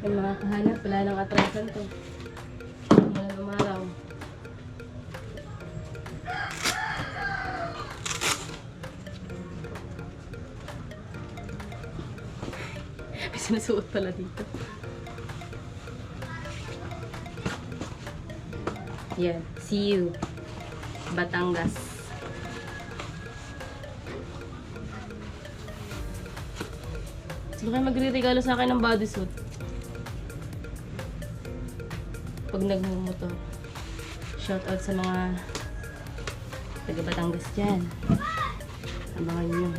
Yung mga kahanap, wala nang atrasan to. Wala nang umaraw. May sinusuot pala dito. Yan. See you. Batangas. Sino kayo magre-regalo sa akin ng bodysuit? Pag nagmumoto. Shoutout sa mga taga Batangas dyan. Abangan nyo.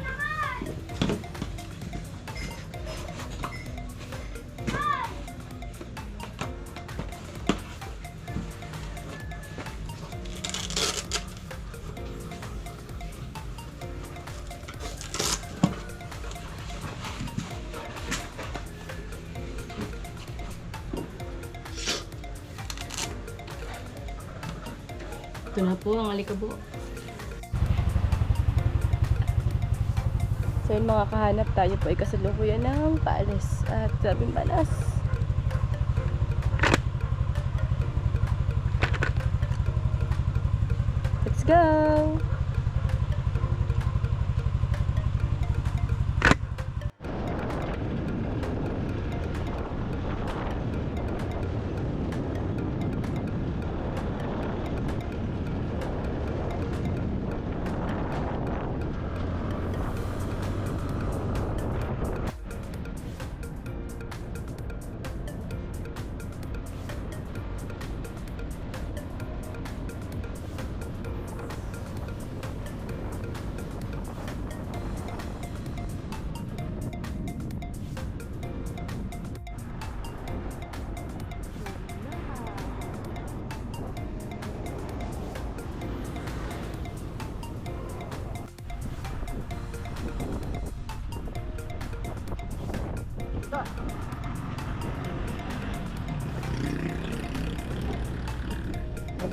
Ito na po ang alikabo. So yun mga kahanap, tayo po ay kasalukuyan ng paalis at grabing balas. Let's go!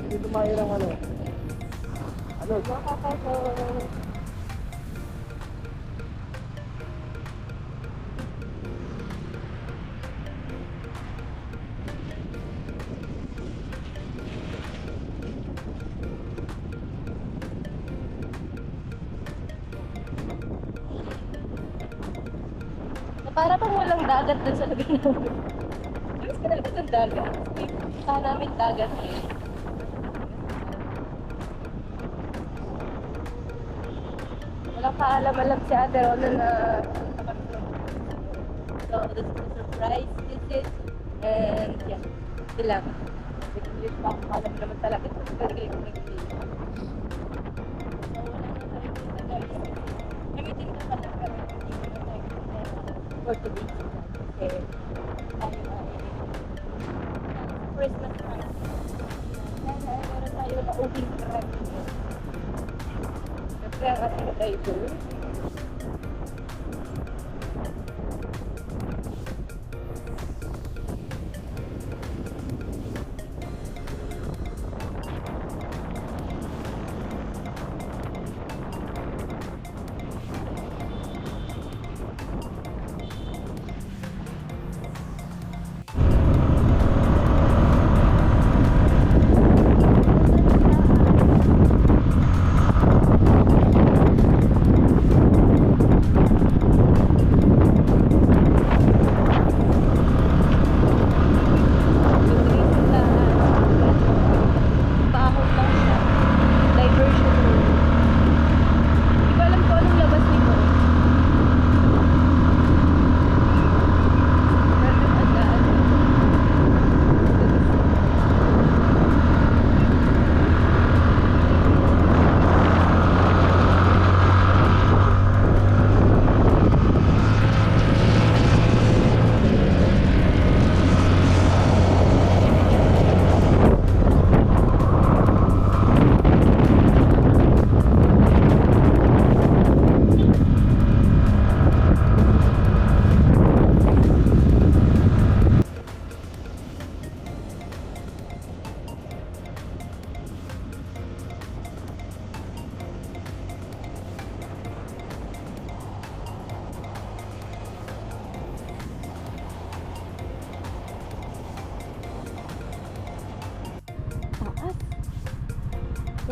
Dito mahirang ano? Ano? Para pang walang dagat dun sa lugar namin. Gusto ko talaga ng dagat. Saan namin dagat eh. Walang paalam-alam si Ate Rona na so, this is a surprise visit. And yeah, sila. Nag-English pa ako. Alam naman talaga. Ito talaga yung nag-English. So, wala na nakikita guys. Gamitin ko pa lang kami. Portuguese. Okay. Tayo ay Christmas time. Meron tayo na ubing crab. Siyempre ang ating driver.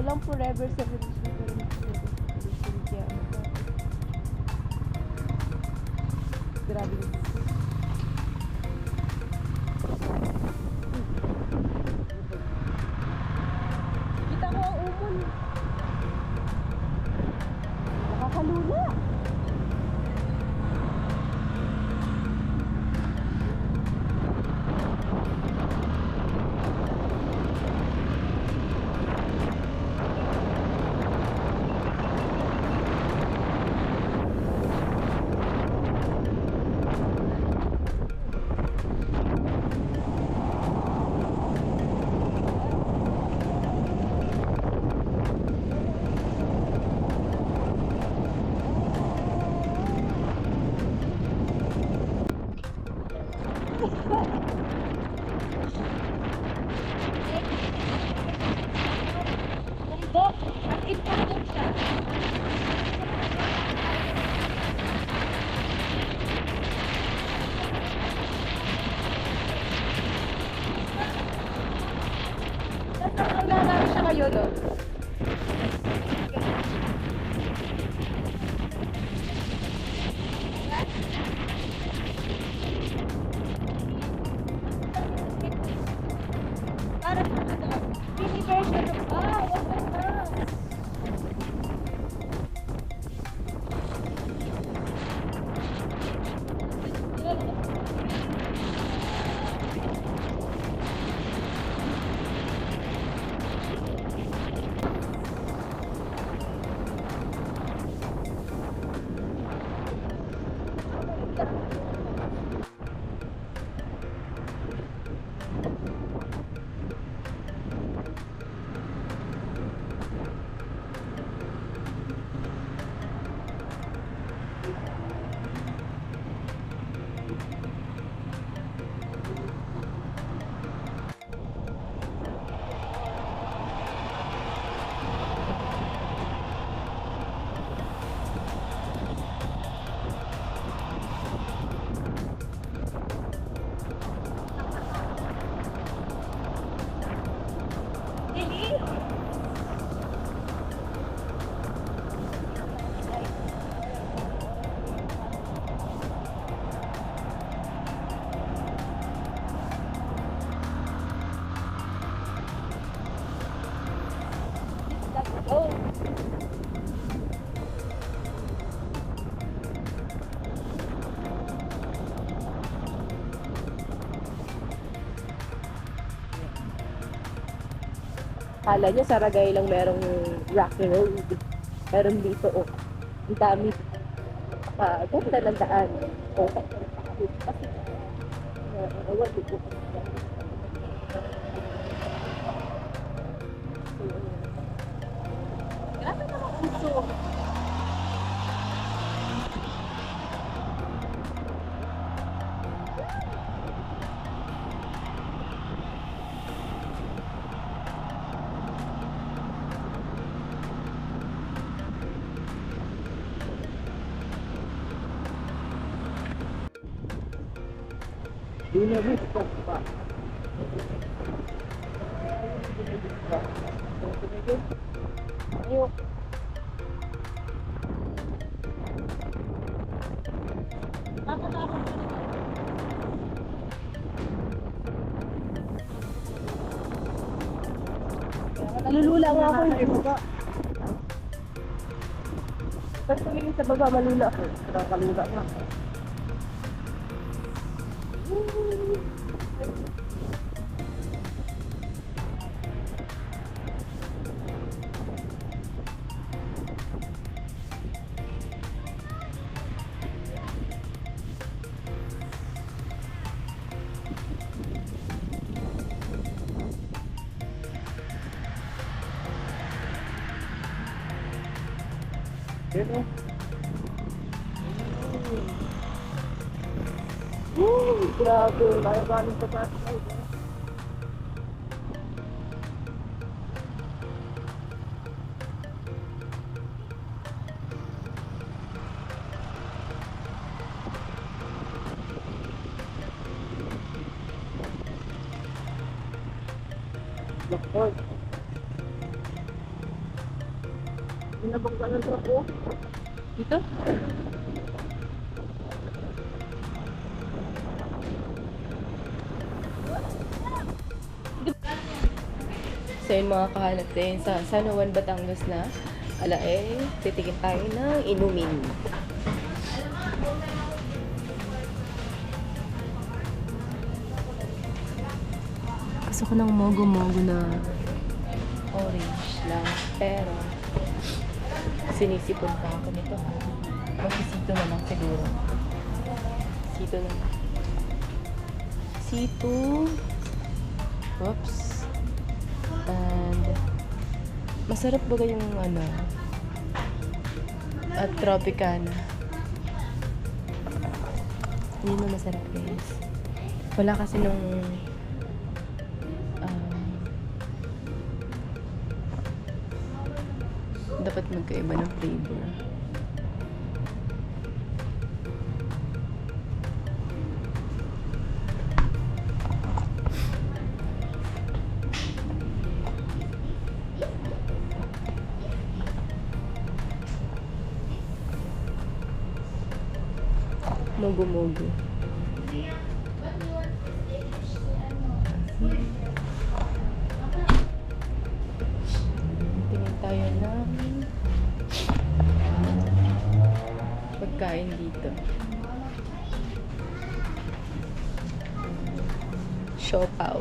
Walang forever sa relasyon. Walang forever sa relasyon. Kaya ano ba? Grabe na. Kita ko ang umon. Nakakalula. Tumbok! At itumbok siya. Ang lalaro siya kayo, no? Parang ano, mini version of, wag na. Oh. Kala niya Saragay lang merong rocky road. Meron dito, oh. Ang dami. Ganda ng daan. Oh, kasi, wala dito. Grabe naman uso. Dinamita pa. Ayok. Nalulula nga ako. Pag tumingin sa baba, malula ako. Nakakalula nga. Ito. Grabe, kaya galing sa taas. Lakot. Binabang ka ng truck oh. Dito? So yun mga kahanap din sa San Juan, Batangas na titigin tayo ng inumin. Gusto ko ng mogo-mogo na orange lang. Pero sinisipon pa ako nito. Magsisito na lang siguro. Sito na lang. Sito. Whoops. And masarap ba yung at Tropicana. Yun na masarap guys. Wala kasi nung dapat magkaiba ng flavor. Mogo-mogo. Tingin tayo ng pagkain dito. Siopaw.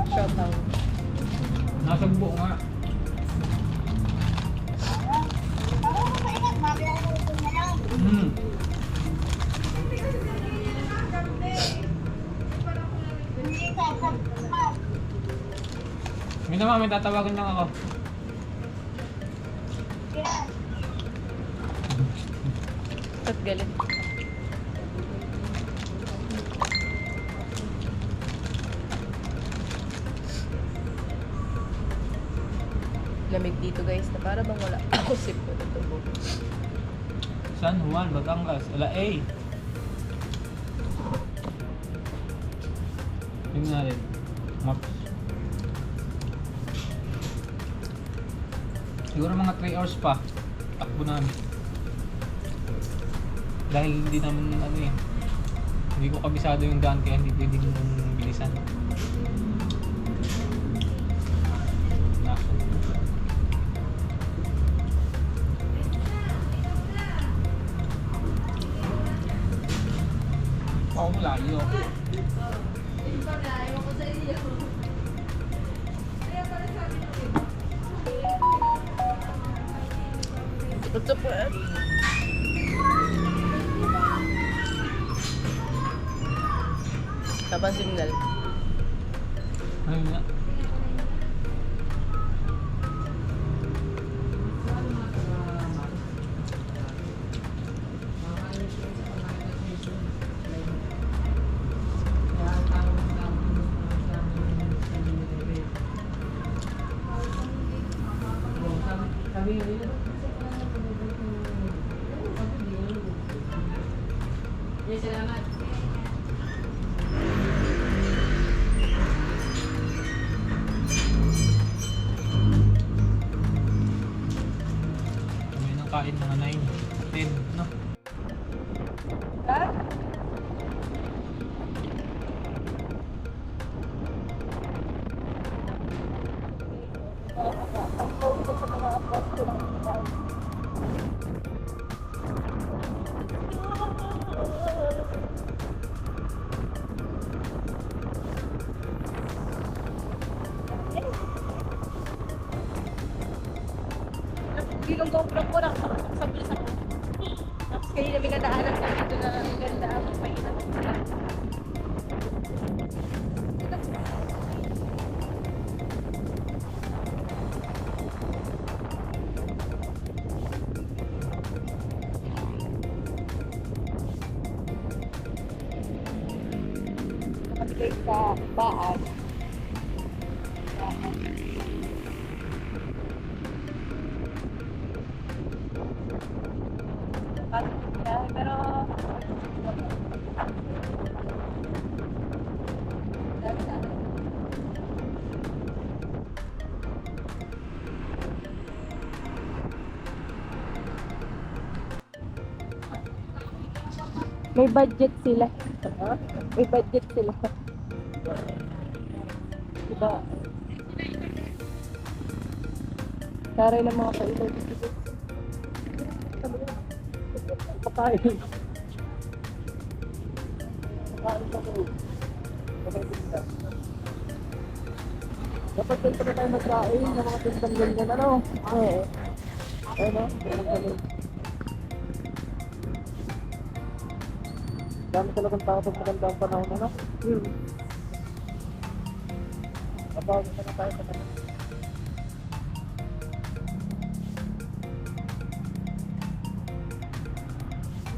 Siopaw. Nasagbo nga. May naman, may tatawagan lang ako. Ba't galit? Lamig dito guys na para bang wala ako sip ko na tubo. San Juan, Batangas. Ala A. Tingnan natin. Maps. Siguro mga 3 hours pa. Takbo namin. Dahil hindi naman hindi ko kabisado yung daan kaya hindi pwedeng bilisan. Ako layo. What's up, man? Kapan signal? Ayun nga. Yes, salamat. Kami nang kain mga 9, 10, no? Ha? Yung GoPro ko lang sa bilis ako. Tapos Kaya na binadaanan ko dito na ang ganda ang painan. Nakapagay sa baan. Pero may budget sila. May budget sila. Diba? Taray ng mga kailan dito. Pakain. Pakain sa ko. Dapat dito na tayo magkain ng mga tindang ganyan, ano? Oo. Ano? Ganun. Dami talagang tao pag maganda ang panahon, ano? Kapag na tayo sa kanila.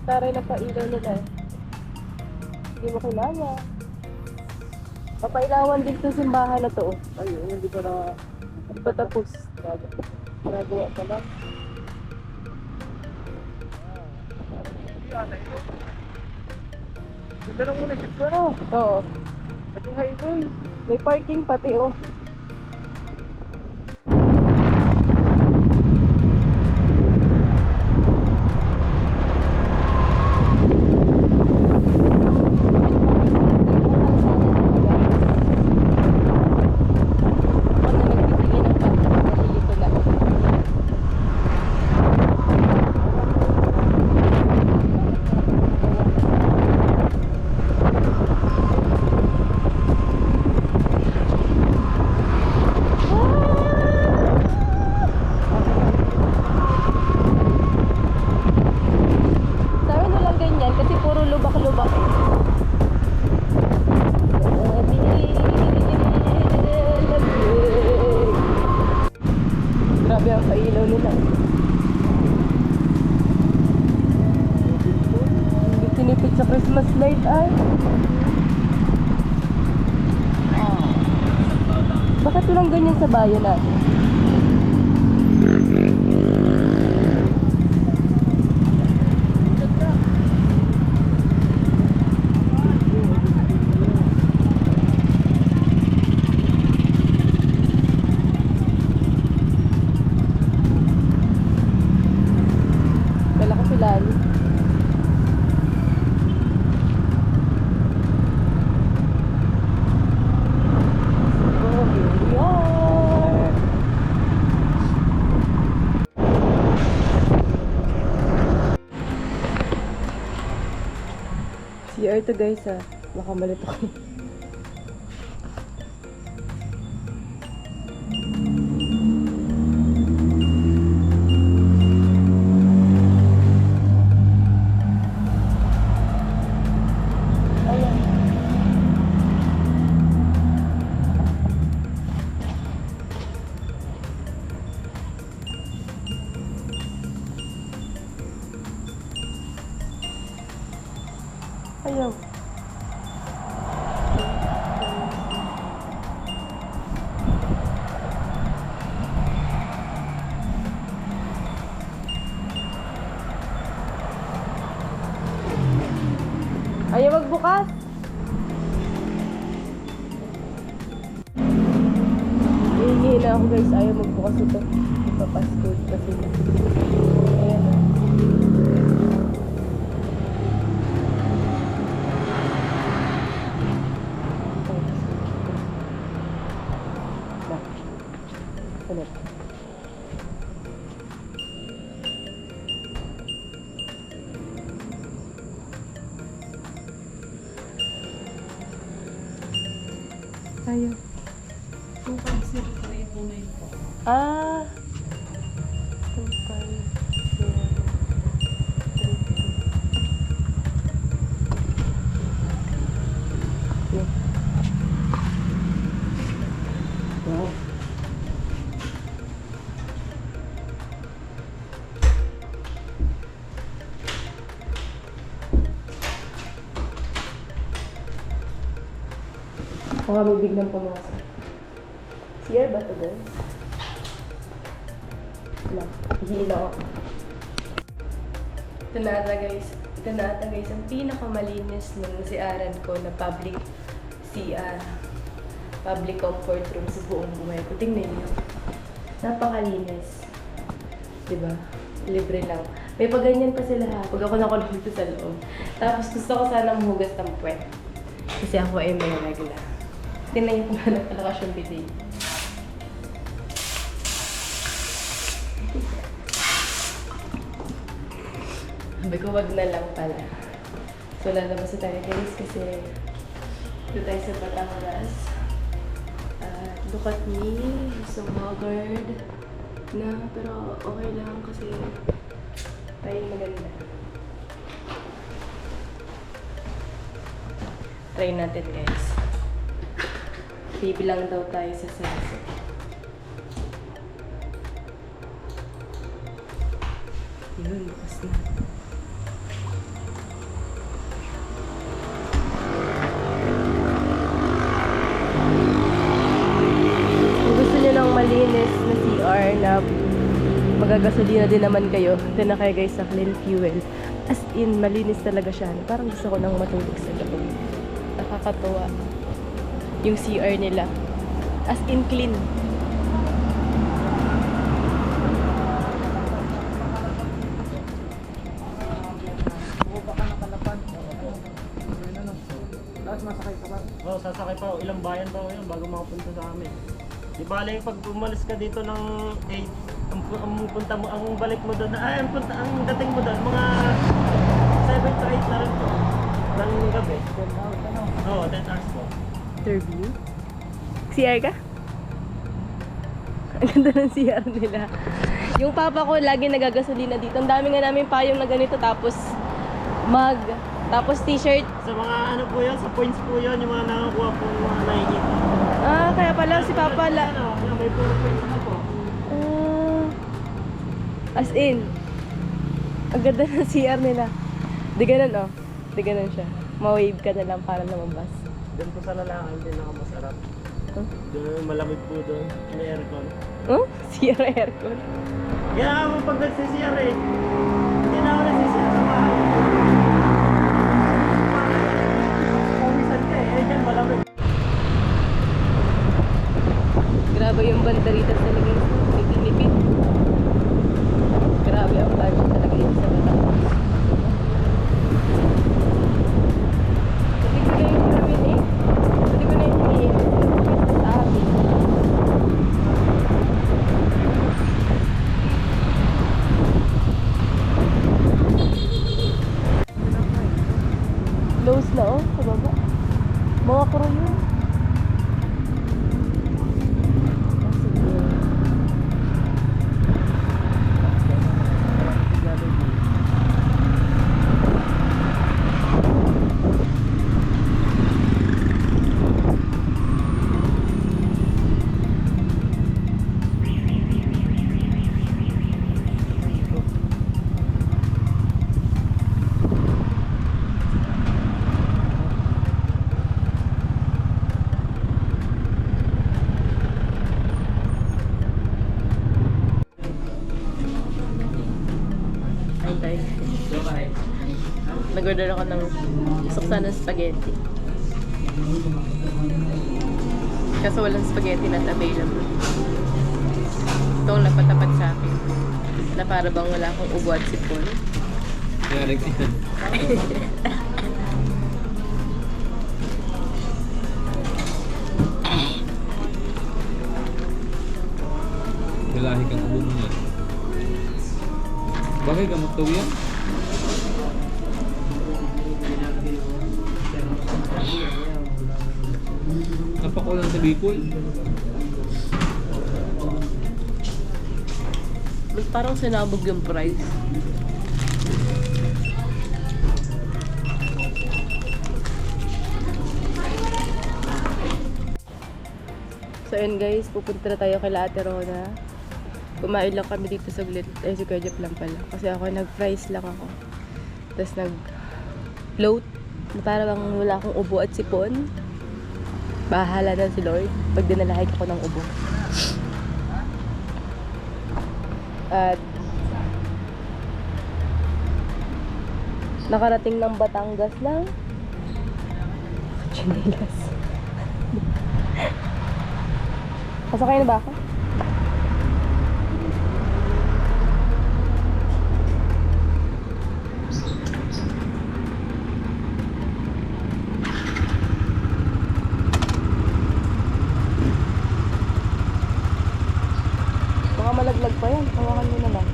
Taray na pailaw nila eh. Hindi mo kilala. Papailawan din itong simbahan na to. Ay, hindi pa na... Hindi pa tapos. Nagawa pa lang. Ganda ng munisipyo, ano? Oo. Pati highway. May parking pati oh. Grabe ang pailaw nila. Hindi tinipid sa Christmas light ay. Bakit walang ganyan sa bayan natin? CR to guys ah. Baka malit ako. Ayaw. Ayaw magbukas. Hihingi na ako guys. Ayaw magbukas ito. Ipapaskod kasi. Ayan. Ulit. Ayaw. 250,329 po. Ah. 250. Baka may biglang pumasok. CR ba ito guys? Wala. Hihila ako. Ito na ata guys. Ito na ata guys. Ang pinakamalinis ng CRan ko na public CR. Public comfort room sa buong buhay ko. Tingnan niyo. Napakalinis. Diba? Libre lang. May paganyan pa sila ha. Pag ako nakulong dito sa loob. Tapos gusto ko sana mahugas ng puwet. Kasi ako ay may regla. Tingnan niyo kung ano palakas yung bidet. Sabi ko wag na lang pala. So lalabas na tayo guys kasi dito tayo sa Batangas. Look at me. So haggard na. Pero okay lang kasi tayo maganda. Try natin guys. Bibilang daw tayo sa sunset. Yun, bukas na. Kung gusto nyo ng malinis na CR na magagasolina din naman kayo, ito na kayo guys sa Clean Fuel. As in, malinis talaga siya. Parang gusto ko nang matulog sa loob. Nakakatuwa. Yung CR nila. As in, clean. Oo, sasakay pa. Ilang bayan pa yun bago makapunta sa amin. Di bale, pag umalis ka dito ng 8, ang punta mo, ang balik mo doon, ang dating mo doon, mga 7 to 8 na rin po. Ng gabi. 10 hours, ano? Oo, 10 hours po. Interview? CR ka? Ang ganda ng CR nila. Yung papa ko lagi nagagasolina dito. Ang dami nga namin payong na ganito tapos mug, tapos t-shirt. Sa mga ano po yun, sa points po yun, yung mga nakakuha po yung mga nakikita. Ah, kaya pala si papa Ano, may puro points na po. As in, ang ganda ng CR nila. Di ganun oh. Di ganun siya. Ma-wave ka na lang para lumabas. Doon po sa lalaki, hindi nakamasarap. Doon, malamig po doon. May aircon. Oh? CR aircon. Kaya ako pag nagsisiyar eh. Hindi na ako nagsisiyar sa bahay. Pumisan ka eh. Diyan malamig. Grabe yung bandarita talaga. Nipit-nipit. Grabe ang budget talaga yun sa Batangas. Pati ko na yung namin eh. Pati ko na yung pwesta sa akin. Close na oh, sa baba. Mga crew yun. Nag-order ako ng suksan ng spaghetti. Kaso walang spaghetti not available. Ito ang napatapat sa akin. Na para bang wala akong ubo at sipon. Kaya nagtihan. Galahi kang ubo mo yan. Bagay gamot daw yan. Napakulang sa Bicol. Mas parang sinabog yung price. So yun guys, pupunta na tayo kay Ate Rona. Kumain lang kami dito saglit. Eh si Kuya Jeff lang pala. Kasi ako nag-fries lang ako. Tapos nag-float. Para bang wala akong ubo at sipon. Bahala na si Lord pag dinalahay ko ng ubo. At nakarating ng Batangas lang. Chinelas. Pasakay na ba ako? Baka malaglag pa yan. Hawakan mo na lang.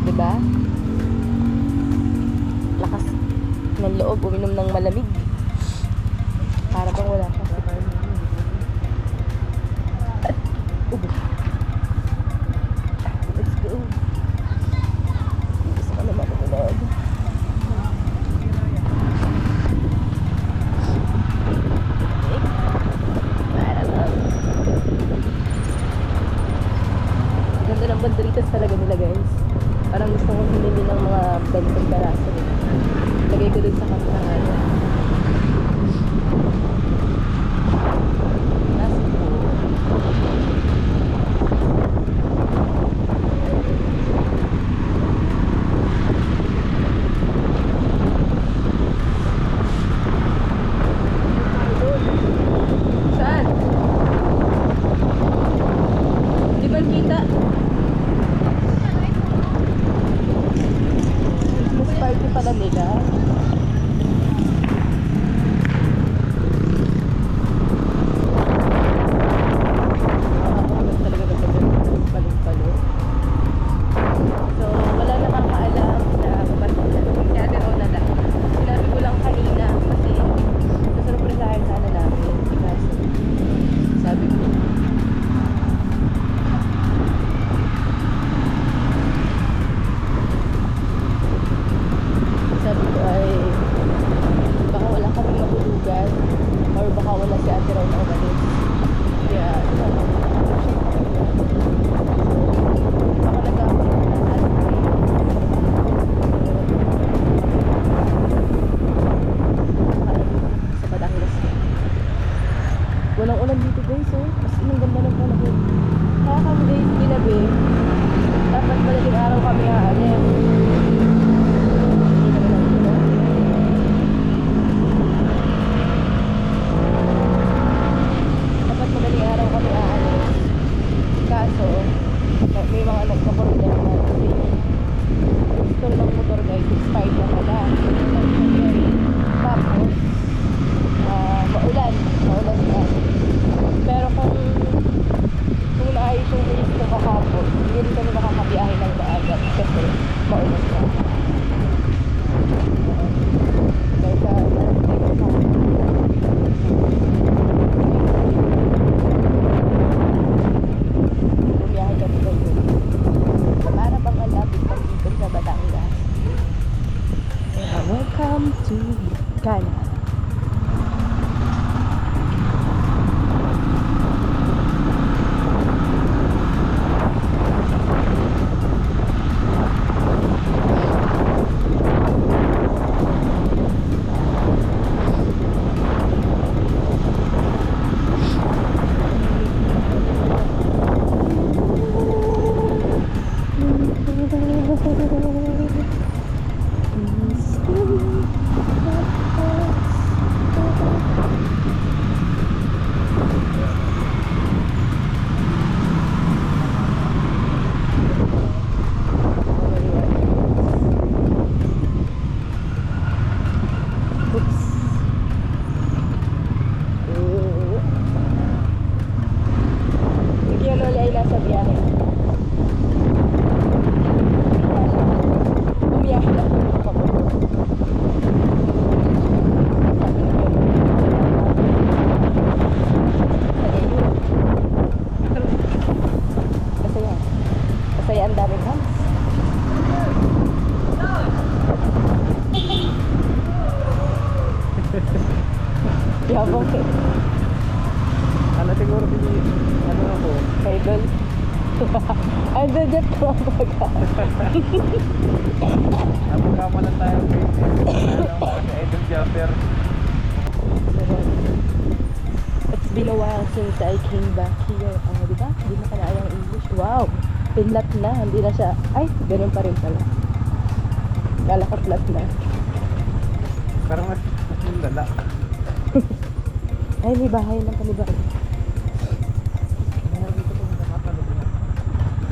Diba? Lakas ng loob, uminom ng malamig. Para bang wala ka. Let's go. Gusto ka naman umunod. Ganda ng banderitas talaga nila, guys. Parang gusto kong humili ng mga 20 peraso. Lagay ko dun sa kantangan. Saan? Di ba kita? Christmas party pala nila. Talaga nagpalo. So, wala nakakaalam na mapartilan. Si Ate Rona lang. Sinabi ko lang kanina kasi nasurpresahin sana namin. Kasi sabi ko, ay baka wala kami matulugan or baka wala si Ate Rona umalis. Kaya, baka nagkakaroon ng sa Batangas. Walang ulan dito, guys, oh. As in, ang ganda ng panahon. Kaya kami, guys, ginabi. Dapat madaling araw kami aalis. Dapat madaling araw kami aalis. Kaso, may mga nagka-problema kasi yung store ng motor, guys, expired na pala. Tapos, maulan na. Pero kung naayos yung release ko kahapon, hindi rin kami makakabiyahe ng maaga kasi maulan na. Bumiyahe kami ngayon. Para bang ang lapit ng dito sa Batangas. Welcome to Ghana. Mayabang eh. Ano siguro din, ano ako, Idol. Idol jet ko ang baga. napagkama lang tayo sa Idol Jumper. It's been a while since I came back here. Diba? Hindi na kaya yung English. Wow! Pinlat na. Hindi na siya. Ay, ganun pa rin pala. Kala ko flat na. Parang mas lala. Ay, may bahay lang kami ba?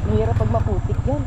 Mahirap pag maputik yan.